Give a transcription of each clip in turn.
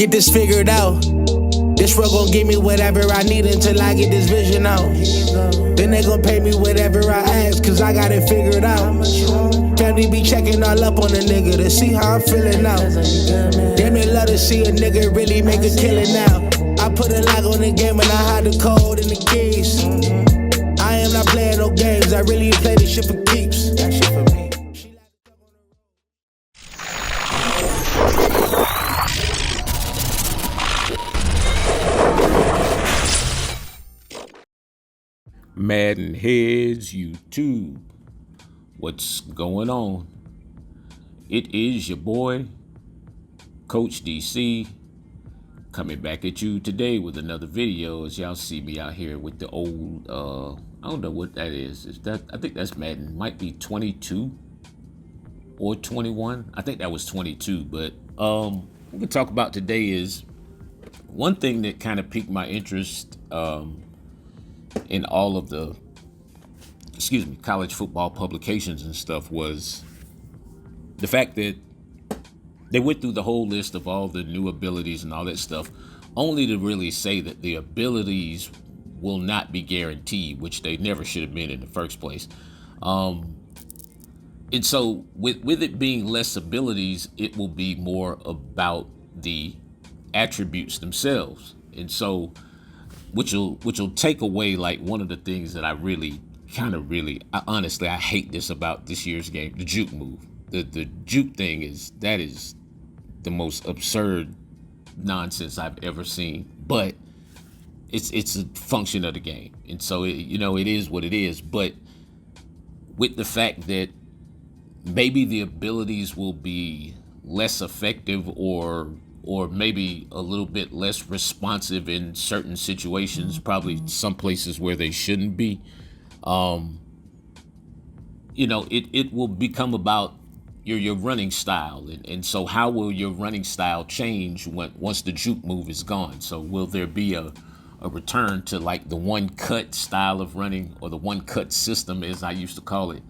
get this figured out. This world gon' give me whatever I need until I get this vision out. Then they gon' pay me whatever I ask, cause I got it figured out. Family be checking all up on a nigga to see how I'm feeling now. Damn, they love to see a nigga really make a killing now. I put a lock on the game and I hide the code and the keys. I am not playing no games, I really play this shit for keeps. That shit for me. MaddenHeadz YouTube, what's going on? It is your boy, Coach DC, coming back at you today with another video. As y'all see me out here with the old, I don't know what that is. I think that's Madden. Might be 22 or 21. I think that was 22. But what we're talk about today is one thing that kind of piqued my interest in all of the, college football publications and stuff was the fact that they went through the whole list of all the new abilities and all that stuff, only to really say that the abilities will not be guaranteed, which they never should have been in the first place. And so with it being less abilities, it will be more about the attributes themselves. And so which will take away like one of the things that I really honestly I hate this about this year's game, the juke move. The juke thing is the most absurd nonsense I've ever seen, but it's a function of the game, and so it is what it is. But with the fact that maybe the abilities will be less effective or maybe a little bit less responsive in certain situations, probably some places where they shouldn't be. It will become about your running style. And so how will your running style change once the juke move is gone? So will there be a return to like the one cut style of running, or the one cut system, as I used to call it?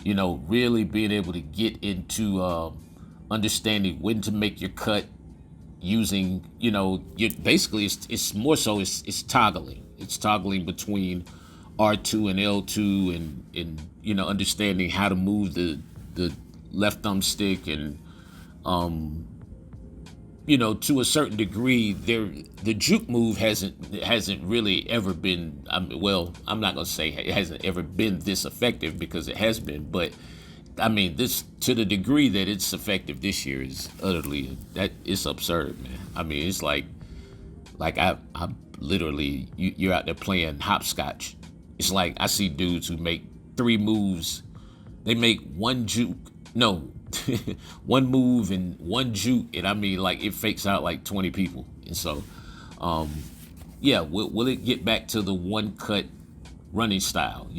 Really being able to get into understanding when to make your cut, using basically it's more so it's toggling between R2 and L2, and understanding how to move the left thumbstick, and to a certain degree the juke move hasn't really ever been, I'm not gonna say it hasn't ever been this effective, because it has been, but I mean, this, to the degree that it's effective this year, is utterly, it's absurd, man. I mean, it's like I literally, you're out there playing hopscotch. It's like I see dudes who make 3 moves. They make one move and one juke, and I mean, like, it fakes out like 20 people. And so, will it get back to the one cut running style?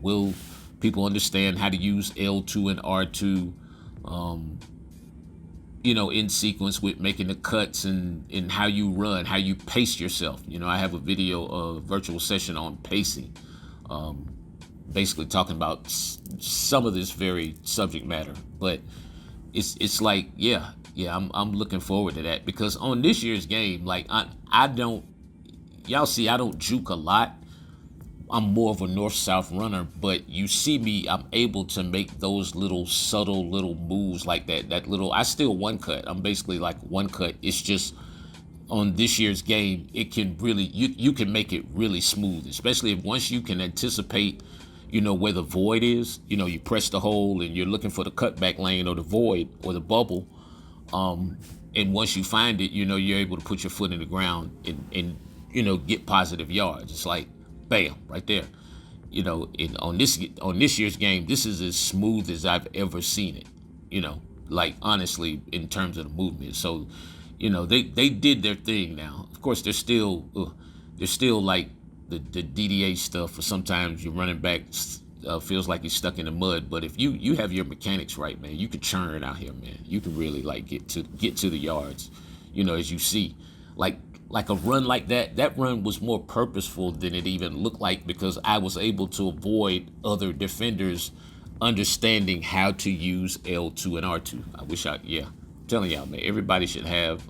Will people understand how to use L2 and R2, in sequence with making the cuts and how you run, how you pace yourself? I have a video, a virtual session on pacing, basically talking about some of this very subject matter. But it's like, I'm looking forward to that, because on this year's game, like I don't juke a lot. I'm more of a north-south runner, but you see me, I'm able to make those little subtle little moves like that little, I still one cut. I'm basically like one cut. It's just on this year's game, it can really, you can make it really smooth, especially if once you can anticipate, where the void is. You press the hole and you're looking for the cutback lane or the void or the bubble. And once you find it, you're able to put your foot in the ground and get positive yards. It's like, bam, right there. On this year's game, this is as smooth as I've ever seen it. Like, honestly, in terms of the movement. So, they did their thing now. Of course, they're still like the DDA stuff. Or sometimes your running back feels like he's stuck in the mud. But if you have your mechanics right, man, you can churn out here, man. You can really like get to the yards. As you see, like a run like that run was more purposeful than it even looked like, because I was able to avoid other defenders understanding how to use L2 and R2. I'm telling y'all, man, everybody should have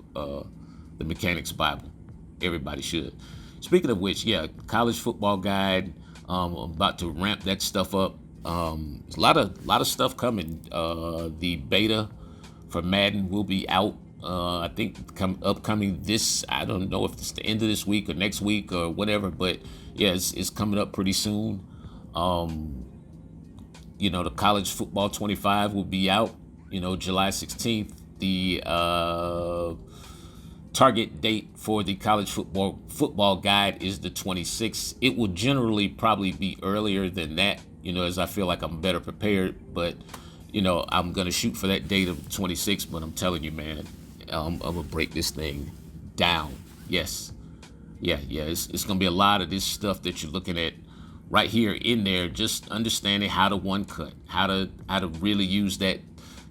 the Mechanics Bible. Everybody should. Speaking of which, yeah, college football guide. I'm about to ramp that stuff up. There's a lot of stuff coming. The beta for Madden will be out. I think upcoming this. I don't know if it's the end of this week or next week or whatever, but yeah, it's coming up pretty soon. The College Football 25 will be out. July 16th. The target date for the college football guide is the 26th. It will generally probably be earlier than that, as I feel like I'm better prepared. But, I'm going to shoot for that date of 26th. But I'm telling you, man, I'm going to break this thing down. Yes. Yeah. It's going to be a lot of this stuff that you're looking at right here in there. Just understanding how to one cut, how to really use that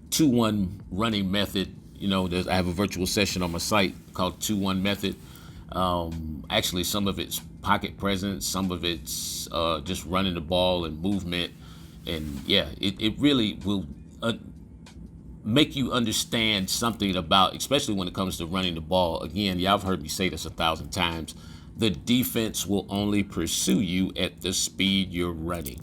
2-1 running method. I have a virtual session on my site called 2-1 method. Actually, some of it's pocket presence, some of it's just running the ball and movement. And yeah, it really will make you understand something about, especially when it comes to running the ball. Again, y'all have heard me say this 1,000 times. The defense will only pursue you at the speed you're running.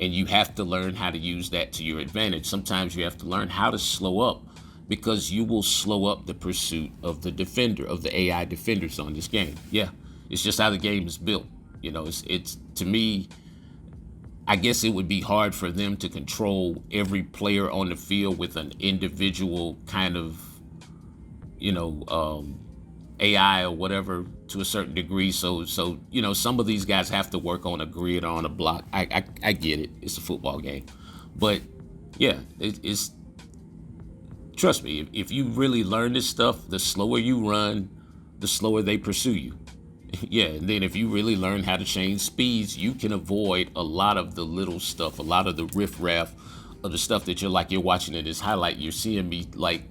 And you have to learn how to use that to your advantage. Sometimes you have to learn how to slow up, because you will slow up the pursuit of the AI defenders on this game. Yeah, it's just how the game is built. It's to me, I guess it would be hard for them to control every player on the field with an individual kind of, AI or whatever to a certain degree. So some of these guys have to work on a grid or on a block. I get it. It's a football game. But yeah, it's trust me, if you really learn this stuff, the slower you run, the slower they pursue you. Yeah, and then if you really learn how to change speeds, you can avoid a lot of the little stuff, a lot of the riffraff of the stuff that you're watching in this highlight. You're seeing me like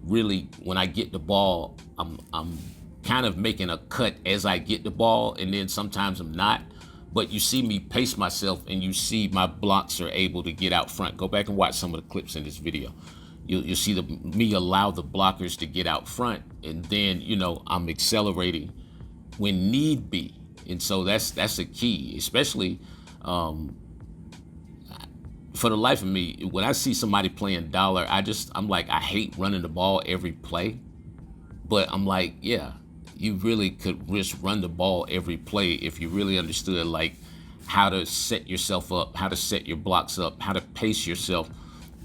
really, when I get the ball, I'm kind of making a cut as I get the ball, and then sometimes I'm not. But you see me pace myself, and you see my blocks are able to get out front. Go back and watch some of the clips in this video. You'll see me allow the blockers to get out front, and then I'm accelerating when need be. And so that's a key, especially for the life of me. When I see somebody playing dollar, I'm like, I hate running the ball every play, but I'm like, yeah, you really could just run the ball every play if you really understood like how to set yourself up, how to set your blocks up, how to pace yourself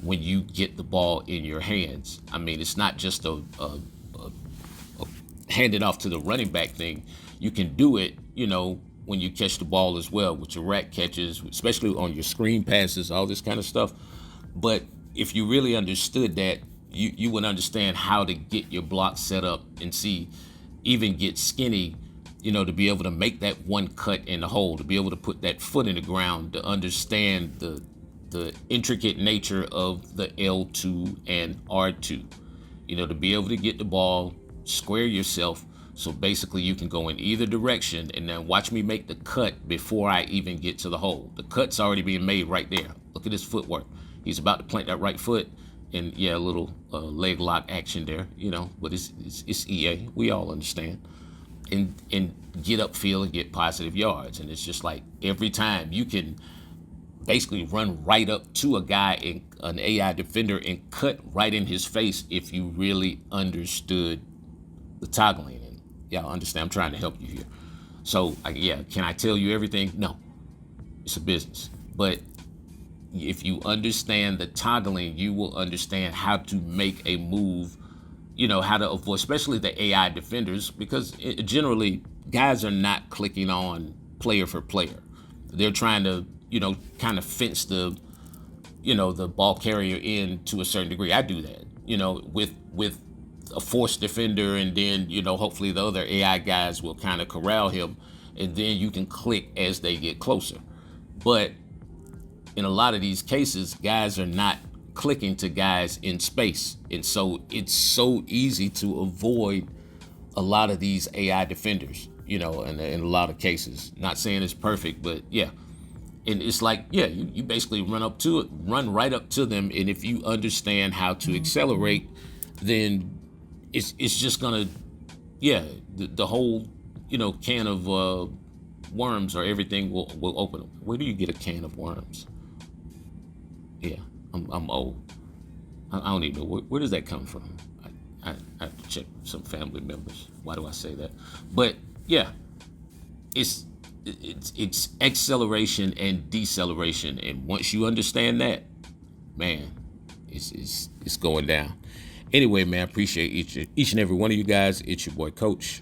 when you get the ball in your hands. I mean, it's not just a hand it off to the running back thing. You can do it, when you catch the ball as well, with your rack catches, especially on your screen passes, all this kind of stuff. But if you really understood that, you would understand how to get your block set up and even get skinny, to be able to make that one cut in the hole, to be able to put that foot in the ground, to understand the intricate nature of the L2 and R2, to be able to get the ball, square yourself, so basically you can go in either direction, and then watch me make the cut before I even get to the hole. The cut's already being made right there. Look at his footwork. He's about to plant that right foot, and yeah, a little leg lock action there, but it's EA. We all understand. And get upfield and get positive yards. And it's just like every time you can basically run right up to a guy, an AI defender, and cut right in his face if you really understood the toggling. And y'all understand, I'm trying to help you here. So can I tell you everything? No, it's a business. But if you understand the toggling, you will understand how to make a move, how to avoid, especially the AI defenders, because generally guys are not clicking on player for player. They're trying to, kind of fence the ball carrier in to a certain degree. I do that, with a force defender, and then, hopefully the other AI guys will kind of corral him, and then you can click as they get closer. But in a lot of these cases, guys are not clicking to guys in space. And so it's so easy to avoid a lot of these AI defenders, in a lot of cases. Not saying it's perfect, but yeah. And it's like, you basically run right up to them. And if you understand how to accelerate, then it's just gonna yeah, the whole, can of worms or everything will open. Where do you get a can of worms? Yeah, I'm old. I don't even know where does that come from. I have to check some family members. Why do I say that? But yeah, it's acceleration and deceleration, and once you understand that, man, it's going down. Anyway, man, I appreciate each and every one of you guys. It's your boy Coach.